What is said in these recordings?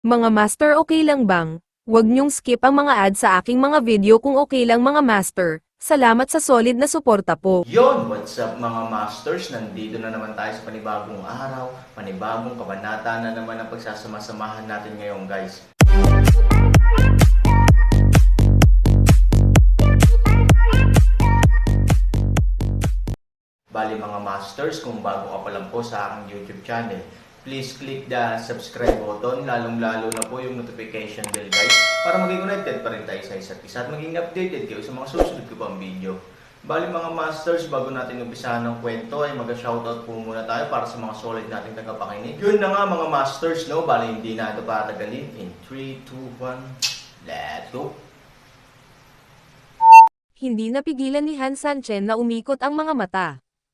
Mga master, okay lang bang? Huwag niyong skip ang mga ad sa aking mga video kung okay lang mga master. Salamat sa solid na suporta po. Yon, what's up mga masters? Nandito na naman tayo sa panibagong araw, panibagong kabanata na naman ang pagsasama-samahan natin ngayon guys. Bali mga masters, kung bago ka pa lang po sa aking YouTube channel, please click the subscribe button, lalong-lalo na po yung notification bell guys, para maging connected pa rin tayo sa isa't isa at maging updated kayo sa mga susunod ko pang video. Bali mga masters, bago natin umpisahan ng kwento ay mag-shoutout po muna tayo para sa mga solid nating tagapakinig. Yun na nga mga masters, no? Bali hindi na ito patagalin. In 3, 2, 1, let's go! Hindi napigilan ni Han Sanchen na umikot ang mga mata.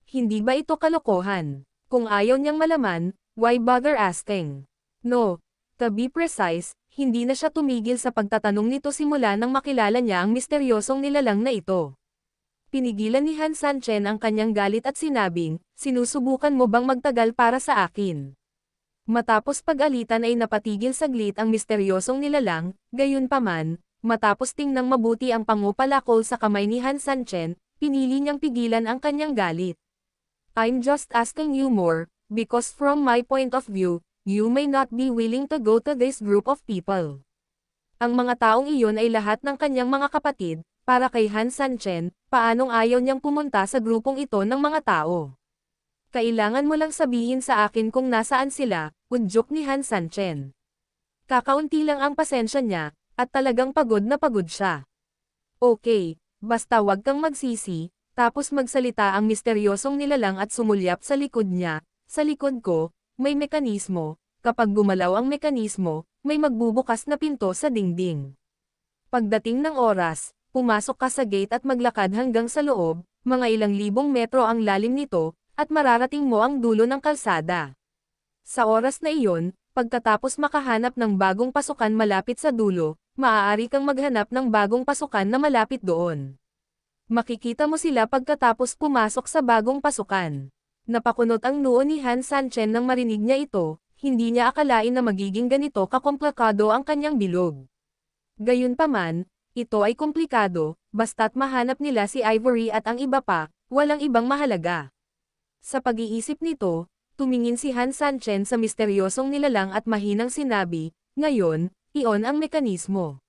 Hindi ba ito kalokohan? Kung ayaw niyang malaman, why bother asking? No. To be precise, hindi na siya tumigil sa pagtatanong nito simula nang makilala niya ang misteryosong nilalang na ito. Pinigilan ni Han Sanchen ang kanyang galit at sinabing, sinusubukan mo bang magtagal para sa akin? Matapos pag-alitan ay napatigil saglit ang misteryosong nilalang, gayunpaman, matapos tingnang mabuti ang pangupalakol sa kamay ni Han Sanchen, pinili niyang pigilan ang kanyang galit. I'm just asking you more, because from my point of view, you may not be willing to go to this group of people. Ang mga taong iyon ay lahat ng kanyang mga kapatid, para kay Han Sanchen, paanong ayaw niyang pumunta sa grupong ito ng mga tao? Kailangan mo lang sabihin sa akin kung nasaan sila, udyok ni Han Sanchen. Kakaunti lang ang pasensya niya, at talagang pagod na pagod siya. Okay, basta wag kang magsisi. Tapos magsalita ang misteryosong nilalang at sumulyap sa likod niya. Sa likod ko, may mekanismo. Kapag gumalaw ang mekanismo, may magbubukas na pinto sa dingding. Pagdating ng oras, pumasok ka sa gate at maglakad hanggang sa loob, mga ilang libong metro ang lalim nito, at mararating mo ang dulo ng kalsada. Sa oras na iyon, pagkatapos makahanap ng bagong pasukan malapit sa dulo, maaari kang maghanap ng bagong pasukan na malapit doon. Makikita mo sila pagkatapos pumasok sa bagong pasukan. Napakunot ang noo ni Han Sanchen nang marinig niya ito, hindi niya akalain na magiging ganito kakomplikado ang kanyang bilog. Gayunpaman, ito ay komplikado, basta't mahanap nila si Ivory at ang iba pa, walang ibang mahalaga. Sa pag-iisip nito, tumingin si Han Sanchen sa misteryosong nilalang at mahinang sinabi, ngayon, iyon ang mekanismo.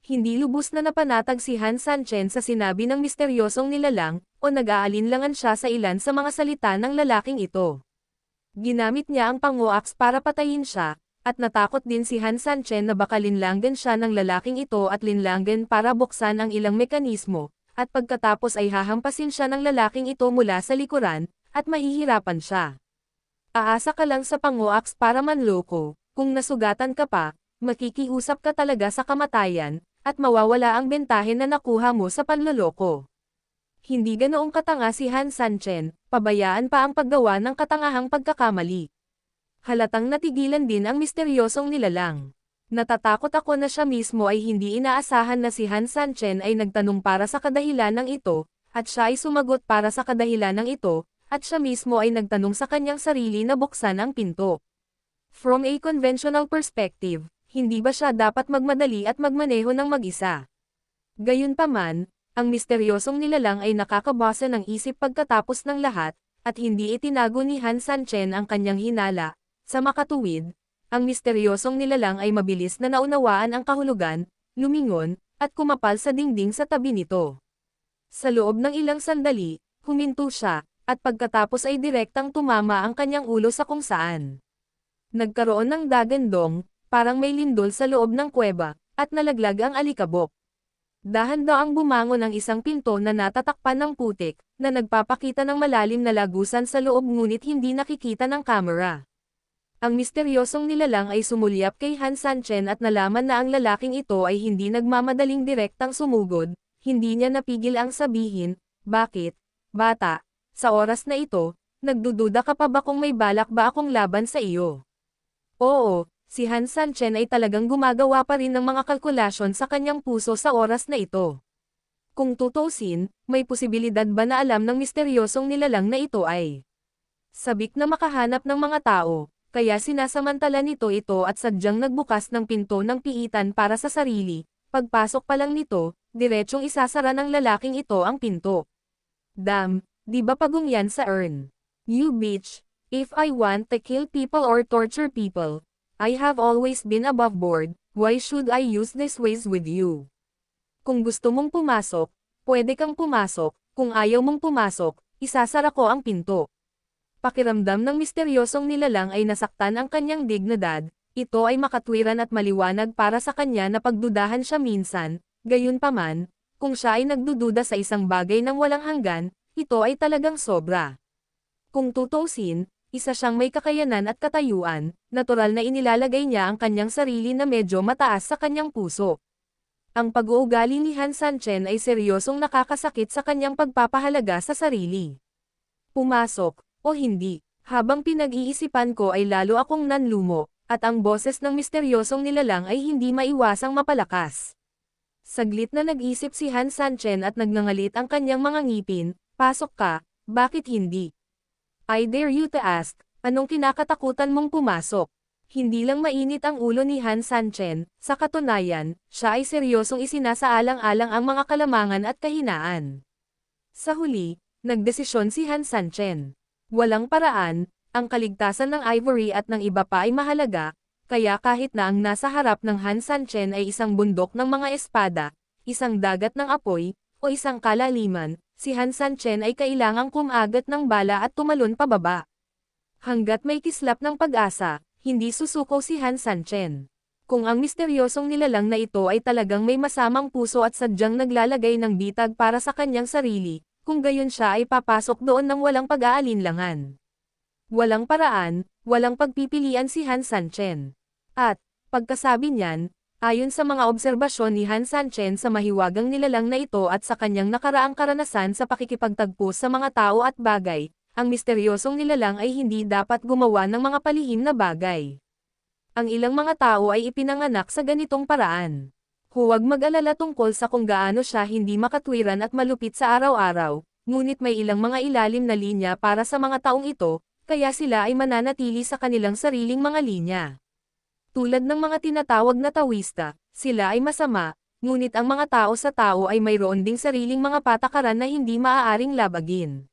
Hindi lubos na napanatag si Han Sanchen sa sinabi ng misteryosong nilalang, o nag-aalinlangan siya sa ilan sa mga salita ng lalaking ito. Ginamit niya ang panguaks para patayin siya, at natakot din si Han Sanchen na baka linlanggan siya ng lalaking ito at linlanggan para buksan ang ilang mekanismo, at pagkatapos ay hahampasin siya ng lalaking ito mula sa likuran, at mahihirapan siya. Aasa ka lang sa panguaks para manloko, kung nasugatan ka pa, makikiusap ka talaga sa kamatayan, at mawawala ang bentahe na nakuha mo sa panloloko. Hindi ganoong katanga si Han Sanchen, pabayaan pa ang paggawa ng katangahang pagkakamali. Halatang natigilan din ang misteryosong nilalang. Natatakot ako na siya mismo ay hindi inaasahan na si Han Sanchen ay nagtanong para sa kadahilan ng ito, at siya ay sumagot para sa kadahilan ng ito, at siya mismo ay nagtanong sa kanyang sarili na buksan ang pinto. From a conventional perspective, hindi ba siya dapat magmadali at magmaneho ng mag-isa? Gayunpaman, ang misteryosong nilalang ay nakakabasa ng isip pagkatapos ng lahat, at hindi itinago ni Han Sanchen ang kanyang hinala. Sa makatuwid, ang misteryosong nilalang ay mabilis na naunawaan ang kahulugan, lumingon, at kumapal sa dingding sa tabi nito. Sa loob ng ilang sandali, huminto siya, at pagkatapos ay direktang tumama ang kanyang ulo sa kung saan. Nagkaroon ng dagandong, parang may lindol sa loob ng kuweba, at nalaglag ang alikabok. Dahan-daang bumangon ang isang pinto na natatakpan ng putik, na nagpapakita ng malalim na lagusan sa loob ngunit hindi nakikita ng kamera. Ang misteryosong nilalang ay sumulyap kay Han Sanchen at nalaman na ang lalaking ito ay hindi nagmamadaling direktang sumugod, hindi niya napigil ang sabihin, bakit, bata, sa oras na ito, nagdududa ka pa ba kung may balak ba akong laban sa iyo? Oo. Si Han Sanchen ay talagang gumagawa pa rin ng mga kalkulasyon sa kanyang puso sa oras na ito. Kung tutusin, may posibilidad ba na alam ng misteryosong nilalang na ito ay sabik na makahanap ng mga tao, kaya sinasamantala nito ito at sadyang nagbukas ng pinto ng pihitan para sa sarili. Pagpasok pa lang nito, diretsyong isasara ng lalaking ito ang pinto. Damn, di ba pagong yan sa urn? You bitch, if I want to kill people or torture people, I have always been above board, why should I use these ways with you? Kung gusto mong pumasok, pwede kang pumasok, kung ayaw mong pumasok, isasara ko ang pinto. Pakiramdam ng misteryosong nilalang ay nasaktan ang kanyang dignidad, ito ay makatwiran at maliwanag para sa kanya na pagdudahan siya minsan, gayunpaman, kung siya ay nagdududa sa isang bagay ng walang hanggan, ito ay talagang sobra. Kung tutuusin, isa siyang may kakayanan at katayuan, natural na inilalagay niya ang kanyang sarili na medyo mataas sa kanyang puso. Ang pag-uugali ni Han Sanchen ay seryosong nakakasakit sa kanyang pagpapahalaga sa sarili. Pumasok, o hindi, habang pinag-iisipan ko ay lalo akong nanlumo, at ang boses ng misteryosong nilalang ay hindi maiwasang mapalakas. Saglit na nag-isip si Han Sanchen at nagngangalit ang kanyang mga ngipin, pasok ka, bakit hindi? I dare you to ask, anong kinakatakutan mong pumasok? Hindi lang mainit ang ulo ni Han Sanchen, sa katunayan, siya ay seryosong isinasaalang-alang ang mga kalamangan at kahinaan. Sa huli, nagdesisyon si Han Sanchen. Walang paraan, ang kaligtasan ng Ivory at ng iba pa ay mahalaga, kaya kahit na ang nasa harap ng Han Sanchen ay isang bundok ng mga espada, isang dagat ng apoy, o isang kalaliman, si Han Sanchen ay kailangang kumagat ng bala at tumalon pababa. Hanggat may kislap ng pag-asa, hindi susuko si Han Sanchen. Kung ang misteryosong nilalang na ito ay talagang may masamang puso at sadyang naglalagay ng bitag para sa kanyang sarili, kung gayon siya ay papasok doon ng walang pag-aalinlangan. Walang paraan, walang pagpipilian si Han Sanchen. At, pagkasabi niyan, ayon sa mga obserbasyon ni Han Sanchen sa mahiwagang nilalang na ito at sa kanyang nakaraang karanasan sa pakikipagtagpo sa mga tao at bagay, ang misteryosong nilalang ay hindi dapat gumawa ng mga palihim na bagay. Ang ilang mga tao ay ipinanganak sa ganitong paraan. Huwag mag-alala tungkol sa kung gaano siya hindi makatwiran at malupit sa araw-araw, ngunit may ilang mga ilalim na linya para sa mga taong ito, kaya sila ay mananatili sa kanilang sariling mga linya. Tulad ng mga tinatawag na tawista, sila ay masama, ngunit ang mga tao sa tao ay mayroon ding sariling mga patakaran na hindi maaaring labagin.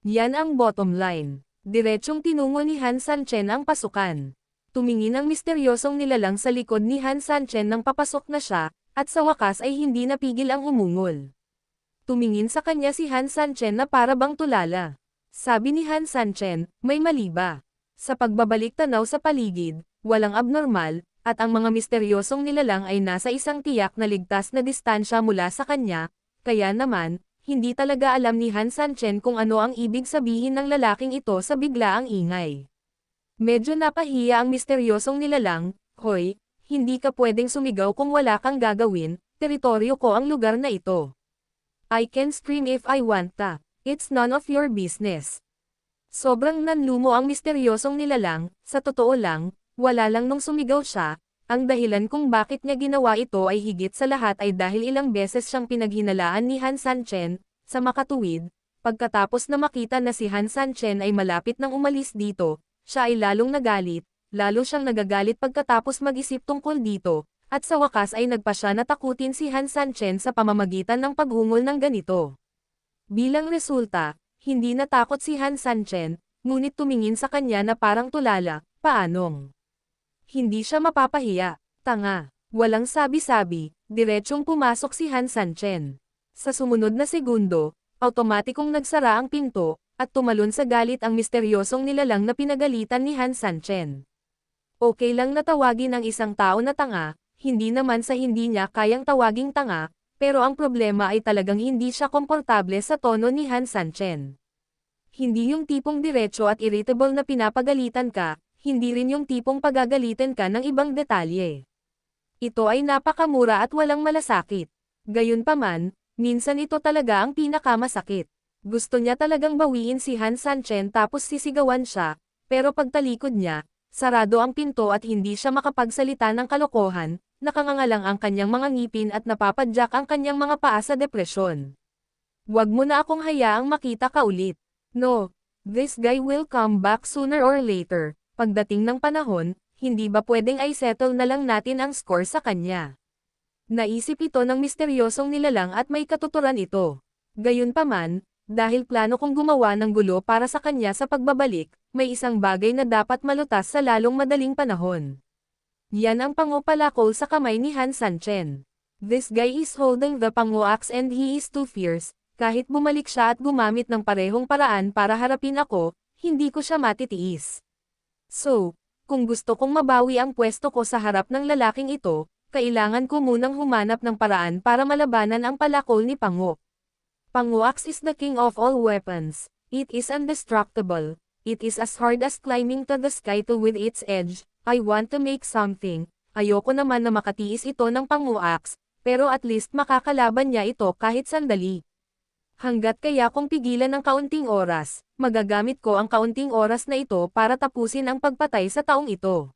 Yan ang bottom line. Diretsyong tinungo ni Han Sanchen ang pasukan. Tumingin ang misteryosong nilalang sa likod ni Han Sanchen nang papasok na siya, at sa wakas ay hindi napigil ang umungol. Tumingin sa kanya si Han Sanchen na para bang tulala. Sabi ni Han Sanchen, may mali ba? Sa pagbabalik tanaw sa paligid, walang abnormal, at ang mga misteryosong nilalang ay nasa isang tiyak na ligtas na distansya mula sa kanya, kaya naman, hindi talaga alam ni Han Sanchen kung ano ang ibig sabihin ng lalaking ito sa biglaang ingay. Medyo napahiya ang misteryosong nilalang, hoy, hindi ka pwedeng sumigaw kung wala kang gagawin, teritoryo ko ang lugar na ito. I can scream if I want ta, it's none of your business. Sobrang nanlumo ang misteryosong nilalang, sa totoo lang, wala lang nung sumigaw siya, ang dahilan kung bakit niya ginawa ito ay higit sa lahat ay dahil ilang beses siyang pinaghinalaan ni Han Sanchen, sa makatuwid, pagkatapos na makita na si Han Sanchen ay malapit nang umalis dito, siya ay lalong nagalit, lalo siyang nagagalit pagkatapos mag-isip tungkol dito, at sa wakas ay nagpa siya na takutin si Han Sanchen sa pamamagitan ng paghungol ng ganito. Bilang resulta, hindi natakot si Han Sanchen, ngunit tumingin sa kanya na parang tulala, paanong? Hindi siya mapapahiya, tanga, walang sabi-sabi, diretsyong pumasok si Han Sanchen. Sa sumunod na segundo, automatikong nagsara ang pinto, at tumalon sa galit ang misteryosong nilalang na pinagalitan ni Han Sanchen. Okay lang na tawagin ang isang tao na tanga, hindi naman sa hindi niya kayang tawaging tanga, pero ang problema ay talagang hindi siya komportable sa tono ni Han Sanchen. Hindi yung tipong diretsyo at irritable na pinapagalitan ka, hindi rin yung tipong pagagalitan ka ng ibang detalye. Ito ay napakamura at walang malasakit. Gayunpaman, minsan ito talaga ang pinakamasakit. Gusto niya talagang bawiin si Han Sanchen tapos sisigawan siya, pero pagtalikod niya, sarado ang pinto at hindi siya makapagsalita ng kalokohan, nakangangalang ang kanyang mga ngipin at napapadyak ang kanyang mga paa sa depresyon. Wag mo na akong hayaang makita ka ulit. No, this guy will come back sooner or later. Pagdating ng panahon, hindi ba pwedeng ay settle na lang natin ang score sa kanya? Naisip ito ng misteryosong nilalang at may katuturan ito. Gayunpaman, dahil plano kong gumawa ng gulo para sa kanya sa pagbabalik, may isang bagay na dapat malutas sa lalong madaling panahon. Yan ang pangopalakol sa kamay ni Han Sanchen. This guy is holding the pango-axe and he is too fierce. Kahit bumalik siya at gumamit ng parehong paraan para harapin ako, hindi ko siya matitiis. So, kung gusto kong mabawi ang pwesto ko sa harap ng lalaking ito, kailangan ko munang humanap ng paraan para malabanan ang palakol ni Pango. Pango-axe is the king of all weapons. It is indestructible. It is as hard as climbing to the sky to with its edge. I want to make something. Ayoko naman na makatiis ito ng Pango-axe, pero at least makakalaban niya ito kahit sandali. Hanggat kaya kong pigilan ng kaunting oras, magagamit ko ang kaunting oras na ito para tapusin ang pagpatay sa taong ito.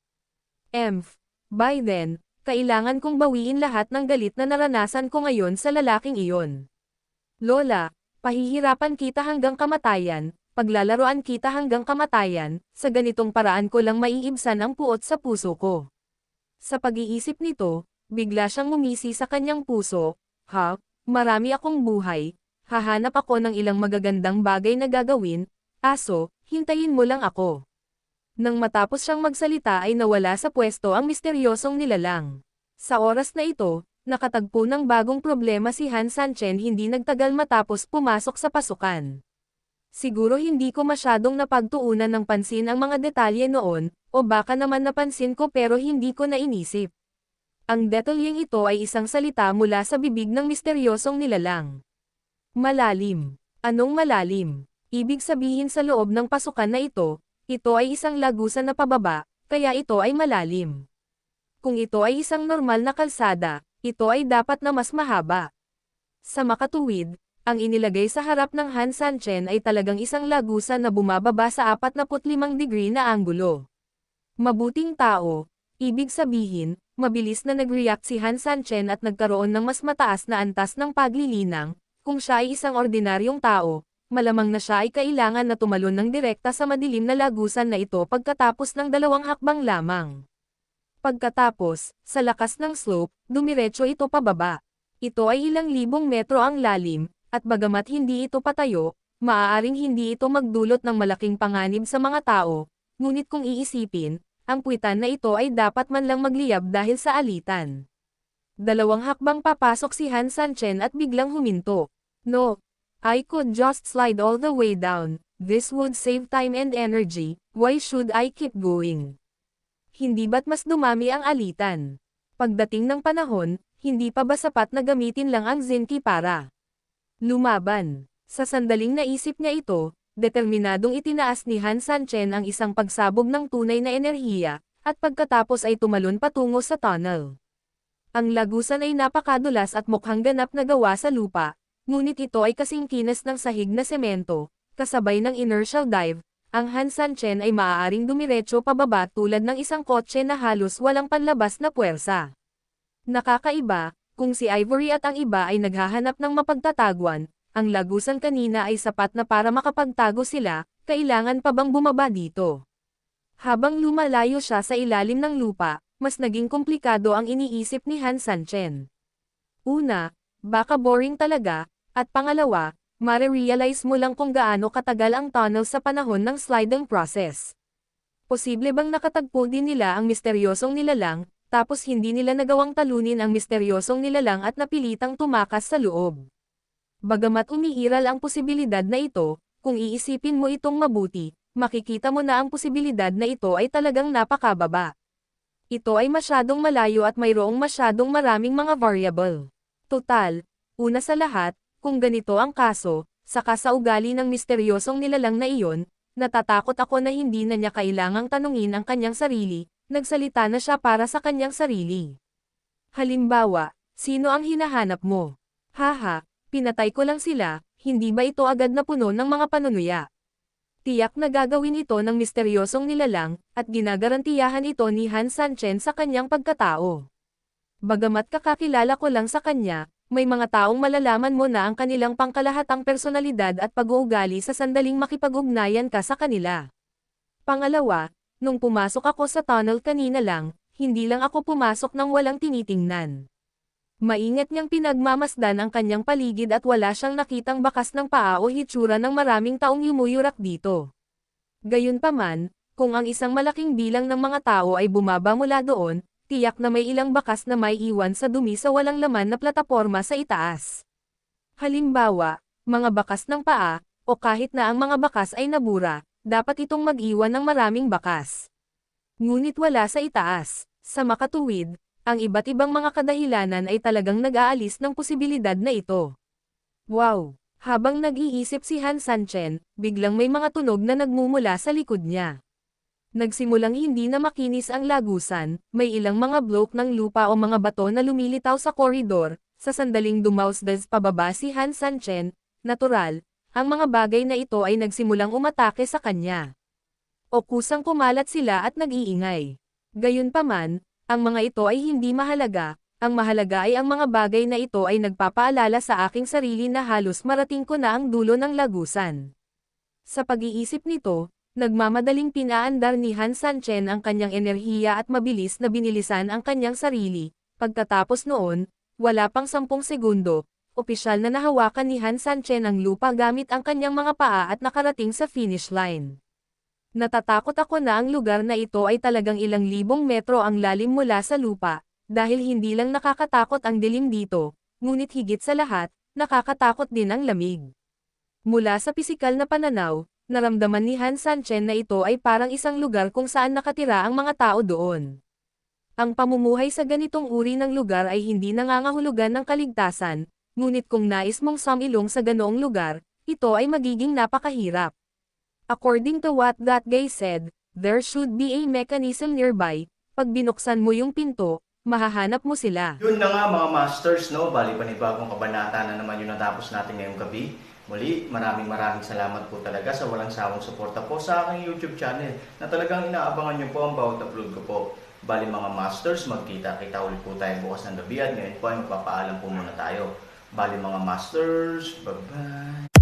By then, kailangan kong bawiin lahat ng galit na naranasan ko ngayon sa lalaking iyon. Lola, pahihirapan kita hanggang kamatayan, paglalaroan kita hanggang kamatayan, sa ganitong paraan ko lang maiibsan ang puot sa puso ko. Sa pag-iisip nito, bigla siyang ngumisi sa kanyang puso. Marami akong buhay. Hahanap ako ng ilang magagandang bagay na gagawin, aso, hintayin mo lang ako. Nang matapos siyang magsalita ay nawala sa pwesto ang misteryosong nilalang. Sa oras na ito, nakatagpo ng bagong problema si Han Sanchen hindi nagtagal matapos pumasok sa pasukan. Siguro hindi ko masyadong napagtuunan ng pansin ang mga detalye noon, o baka naman napansin ko pero hindi ko nainisip. Ang detalyeng ito ay isang salita mula sa bibig ng misteryosong nilalang. Malalim. Anong malalim? Ibig sabihin sa loob ng pasukan na ito ay isang lagusan na pababa, kaya ito ay malalim. Kung ito ay isang normal na kalsada, ito ay dapat na mas mahaba. Sa makatuwid, ang inilagay sa harap ng Han Sanchen ay talagang isang lagusan na bumababa sa 45 degree na anggulo. Mabuting tao, ibig sabihin, mabilis na nag-react si Han Sanchen at nagkaroon ng mas mataas na antas ng paglilinang. Kung siya ay isang ordinaryong tao, malamang na siya ay kailangan na tumalon ng direkta sa madilim na lagusan na ito pagkatapos ng 2 hakbang lamang. Pagkatapos, sa lakas ng slope, dumiretso ito pababa. Ito ay ilang libong metro ang lalim, at bagamat hindi ito patayo, maaaring hindi ito magdulot ng malaking panganib sa mga tao, ngunit kung iisipin, ang puwitan na ito ay dapat man lang magliyab dahil sa alitan. 2 hakbang papasok si Han Sanchen at biglang huminto. No, I could just slide all the way down. This would save time and energy. Why should I keep going? Hindi ba't mas dumami ang alitan? Pagdating ng panahon, hindi pa ba sapat na gamitin lang ang Zenki para lumaban? Sa sandaling naisip niya ito, determinadong itinaas ni Han Sanchen ang isang pagsabog ng tunay na enerhiya, at pagkatapos ay tumalon patungo sa tunnel. Ang lagusan ay napakadulas at mukhang ganap na gawa sa lupa, ngunit ito ay kasing kinas ng sahig na semento, kasabay ng inertial dive, ang Han Sanchen ay maaaring dumiretso pababa tulad ng isang kotse na halos walang panlabas na puwersa. Nakakaiba, kung si Ivory at ang iba ay naghahanap ng mapagtatagwan, ang lagusan kanina ay sapat na para makapagtago sila, kailangan pa bang bumaba dito? Habang lumalayo siya sa ilalim ng lupa, mas naging komplikado ang iniisip ni Han Sanchen. Una, baka boring talaga, at pangalawa, mare-realize mo lang kung gaano katagal ang tunnel sa panahon ng sliding process. Posible bang nakatagpo din nila ang misteryosong nilalang, tapos hindi nila nagawang talunin ang misteryosong nilalang at napilitang tumakas sa loob? Bagamat umiiral ang posibilidad na ito, kung iisipin mo itong mabuti, makikita mo na ang posibilidad na ito ay talagang napakababa. Ito ay masyadong malayo at mayroong masyadong maraming mga variable. Total, una sa lahat, kung ganito ang kaso, saka sa ugali ng misteryosong nilalang na iyon, natatakot ako na hindi na niya kailangang tanungin ang kanyang sarili, nagsalita na siya para sa kanyang sarili. Halimbawa, sino ang hinahanap mo? Haha, pinatay ko lang sila, hindi ba ito agad na puno ng mga panunuya? Tiyak na gagawin ito ng misteryosong nilalang, at ginagarantiyahan ito ni Han Sanchen sa kanyang pagkatao. Bagamat kakakilala ko lang sa kanya, may mga taong malalaman mo na ang kanilang pangkalahatang personalidad at pag-uugali sa sandaling makipag-ugnayan ka sa kanila. Pangalawa, Nung pumasok ako sa tunnel kanina lang, hindi lang ako pumasok nang walang tinitingnan. Maingat niyang pinagmamasdan ang kanyang paligid at wala siyang nakitang bakas ng paa o hitsura ng maraming taong yumuyurak dito. Gayunpaman, kung ang isang malaking bilang ng mga tao ay bumaba mula doon, tiyak na may ilang bakas na may iwan sa dumi sa walang laman na plataporma sa itaas. Halimbawa, mga bakas ng paa, o kahit na ang mga bakas ay nabura, dapat itong mag-iwan ng maraming bakas. Ngunit wala sa itaas. Sa makatuwid, ang iba't ibang mga kadahilanan ay talagang nag-aalis ng posibilidad na ito. Wow! Habang nag-iisip si Han Sanchen, biglang may mga tunog na nagmumula sa likod niya. Nagsimulang hindi na makinis ang lagusan, may ilang mga bloke ng lupa o mga bato na lumilitaw sa koridor, sa sandaling dumausdas pababa si Han Sanchen, natural, ang mga bagay na ito ay nagsimulang umatake sa kanya. O kusang kumalat sila at nag-iingay. Gayunpaman, ang mga ito ay hindi mahalaga, ang mahalaga ay ang mga bagay na ito ay nagpapaalala sa aking sarili na halos marating ko na ang dulo ng lagusan. Sa pag-iisip nito, nagmamadaling pinaandar ni Han Sanchen ang kanyang enerhiya at mabilis na binilisan ang kanyang sarili. Pagkatapos noon, wala pang 10 segundo, opisyal na nahawakan ni Han Sanchen ang lupa gamit ang kanyang mga paa at nakarating sa finish line. Natatakot ako na ang lugar na ito ay talagang ilang libong metro ang lalim mula sa lupa, dahil hindi lang nakakatakot ang dilim dito, ngunit higit sa lahat, nakakatakot din ang lamig. Mula sa pisikal na pananaw, naramdaman ni Han Sanchen na ito ay parang isang lugar kung saan nakatira ang mga tao doon. Ang pamumuhay sa ganitong uri ng lugar ay hindi nangangahulugan ng kaligtasan, ngunit kung nais mong sumilong sa ganoong lugar, ito ay magiging napakahirap. According to what that guy said, there should be a mechanism nearby. Pag binuksan mo yung pinto, mahahanap mo sila. Yun na nga mga masters, no? Bali panibagong kabanata na naman yung natapos natin ngayong gabi. Muli, maraming salamat po talaga sa walang sawang suporta po sa aking YouTube channel na talagang inaabangan nyo po ang bawat upload ko po. Bali mga masters, magkita-kita ulit po tayo bukas ng gabi at ngayon po ay magpapaalam po muna tayo. Bali mga masters, bye-bye!